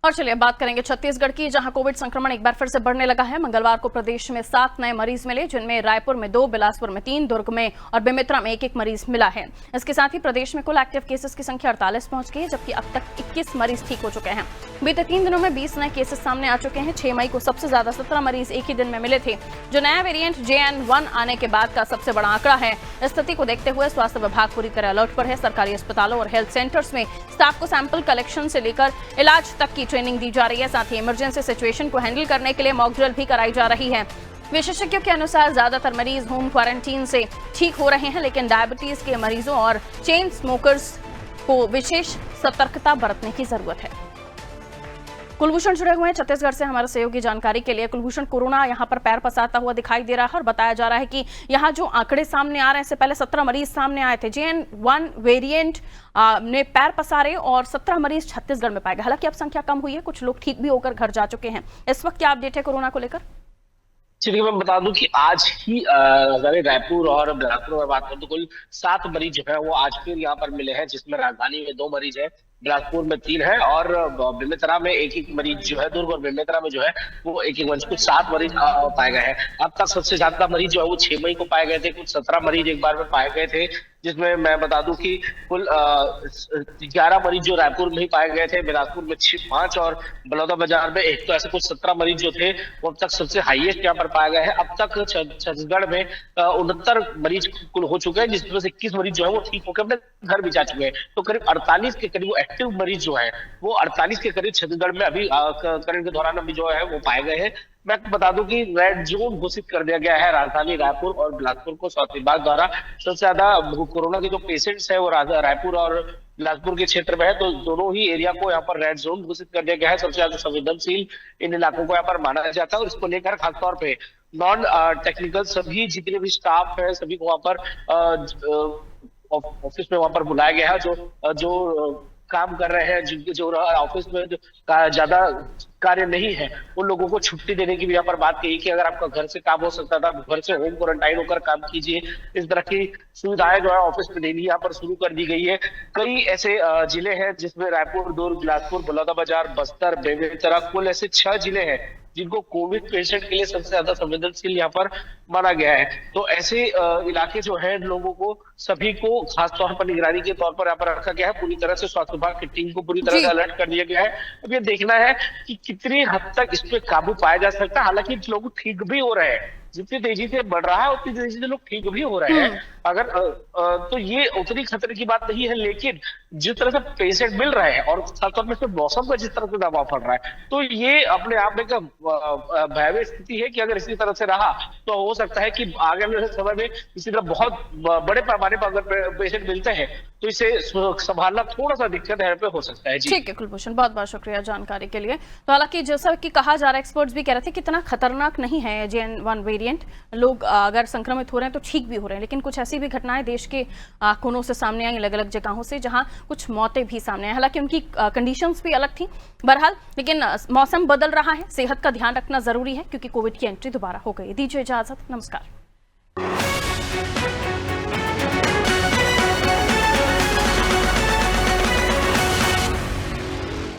और चलिए बात करेंगे छत्तीसगढ़ की, जहां कोविड संक्रमण एक बार फिर से बढ़ने लगा है। मंगलवार को प्रदेश में 7 नए मरीज मिले, जिनमें रायपुर में 2, बिलासपुर में 3, दुर्ग में और बेमेतरा में एक मरीज मिला है। इसके साथ ही प्रदेश में कुल एक्टिव केसेस की संख्या 48 पहुंच गई है, जबकि अब तक 21 मरीज ठीक हो चुके हैं। बीते 3 दिनों में 20 नए केसेस सामने आ चुके हैं। 6 मई को सबसे ज्यादा 17 मरीज एक ही दिन में मिले थे, जो नया वेरिएंट JN1 आने के बाद का सबसे बड़ा आंकड़ा है। स्थिति को देखते हुए स्वास्थ्य विभाग पूरी तरह अलर्ट पर है। सरकारी अस्पतालों और हेल्थ सेंटर्स में स्टाफ को सैंपल कलेक्शन से लेकर इलाज तक की ट्रेनिंग दी जा रही है। साथ ही इमरजेंसी सिचुएशन को हैंडल करने के लिए मॉक ड्रिल भी कराई जा रही है। विशेषज्ञों के अनुसार ज्यादातर मरीज होम क्वारंटीन से ठीक हो रहे हैं, लेकिन डायबिटीज के मरीजों और चेन स्मोकर्स को विशेष सतर्कता बरतने की जरूरत है। कुलभूषण जुड़े हुए हैं छत्तीसगढ़ से हमारे सहयोगी जानकारी के लिए। कुलभूषण, कोरोना यहां पर पैर पसारता हुआ दिखाई दे रहा है और बताया जा रहा है कि यहां जो आंकड़े सामने आ रहे हैं, इससे पहले 17 मरीज सामने आए थे। JN1 वेरिएंट ने पैर पसारे और 17 मरीज छत्तीसगढ़ में पाए गए। हालांकि अब संख्या कम हुई है, कुछ लोग ठीक भी होकर घर जा चुके हैं। इस वक्त क्या अपडेट है कोरोना को लेकर? चलिए मैं बता दूं कि आज ही राजधानी रायपुर और बिलासपुर में बात करूं तो कुल 7 मरीज जो है वो आज फिर यहाँ पर मिले हैं, जिसमें राजधानी में 2 मरीज है, बिलासपुर में 3 है और बेमेतरा में एक मरीज जो है। दुर्ग और बेमेतरा में जो है वो एक मरीज, कुछ 7 मरीज पाए गए हैं। अब तक सबसे ज्यादा मरीज जो है वो 6 मई को पाए गए थे। कुछ 17 मरीज एक बार में पाए गए थे, जिसमें मैं बता दूं कि कुल 11 मरीज जो रायपुर में ही पाए गए थे, बिलासपुर में 5 और बलौदाबाजार में 1। तो ऐसे कुछ 17 मरीज जो थे वो अब तक सबसे हाईएस्ट यहाँ पर पाए गए हैं। अब तक छत्तीसगढ़ में 69 मरीज कुल हो चुके हैं, जिसमें से 21 मरीज जो है वो ठीक होकर अपने घर भी जा चुके हैं। तो करीब 48 के करीब एक्टिव मरीज जो है वो 48 के करीब छत्तीसगढ़ में अभी करंट के दौरान अभी जो है वो पाए गए हैं। मैं बता दूं कि रेड जोन घोषित कर दिया गया है राजधानी रायपुर और बिलासपुर को स्वास्थ्य विभाग द्वारा। सबसे ज्यादा कोरोना के जो पेशेंट्स है वो रायपुर और बिलासपुर के क्षेत्र में है, तो दोनों ही एरिया को यहाँ पर रेड जोन घोषित कर दिया गया है। सबसे ज्यादा संवेदनशील इन इलाकों को यहाँ पर माना जाता है और इसको लेकर खासतौर पे नॉन टेक्निकल सभी जितने भी स्टाफ है सभी को वहां पर ऑफिस में वहां पर बुलाया गया है। जो काम कर रहे हैं, जिनके जो ऑफिस में जो ज्यादा कार्य नहीं है, उन लोगों को छुट्टी देने की भी यहाँ पर बात कही कि अगर आपका घर से काम हो सकता था, घर से होम क्वारंटाइन होकर काम कीजिए। इस तरह की सुविधाएं जो है ऑफिस में देनी यहाँ पर शुरू कर दी गई है। कई ऐसे जिले हैं जिसमें रायपुर, दुर्ग, बिलासपुर, बलौदाबाजार, बस्तर, बेमेतरा, कुल ऐसे 6 जिले हैं जिनको कोविड पेशेंट के लिए सबसे ज्यादा संवेदनशील यहाँ पर माना गया है। तो ऐसे इलाके जो है लोगों को सभी को खासतौर पर निगरानी के तौर पर यहाँ पर रखा गया है। पूरी तरह से स्वास्थ्य विभाग की टीम को पूरी तरह से अलर्ट कर दिया गया है। अब ये देखना है कि कितनी हद तक इस पे काबू पाया जा सकता है। हालांकि लोग ठीक भी हो रहे हैं, जितनी तेजी से बढ़ रहा है उतनी तेजी से लोग ठीक भी हो रहे हैं। अगर तो ये उतनी खतरे की बात नहीं है, लेकिन जिस तरह से पेशेंट मिल रहे हैं और खासतौर में मौसम का जिस तरह से दबाव पड़ रहा है, तो ये अपने आप में एक भयावह स्थिति है कि अगर इसी तरह से रहा तो हो सकता है कि आगे वाले समय में इसी तरह बहुत बड़े पैमाने पर अगर पेशेंट मिलते हैं तो इसे संभालना थोड़ा सा दिक्कत है पे हो सकता है। ठीक है कुलभूषण, बहुत बहुत शुक्रिया जानकारी के लिए। तो हालांकि जैसा कि कहा जा रहा है, एक्सपर्ट्स भी कह रहे थे कितना खतरनाक नहीं है JN1 वेरिएंट। लोग अगर संक्रमित हो रहे हैं तो ठीक भी हो रहे हैं, लेकिन कुछ ऐसी भी घटनाएं देश के कोनों से सामने आई, अलग अलग जगहों से, जहां कुछ मौतें भी सामने आई। हालांकि उनकी कंडीशंस भी अलग थी। बहरहाल लेकिन मौसम बदल रहा है, सेहत का ध्यान रखना जरूरी है, क्योंकि कोविड की एंट्री दोबारा हो गई। दीजिए इजाजत, नमस्कार।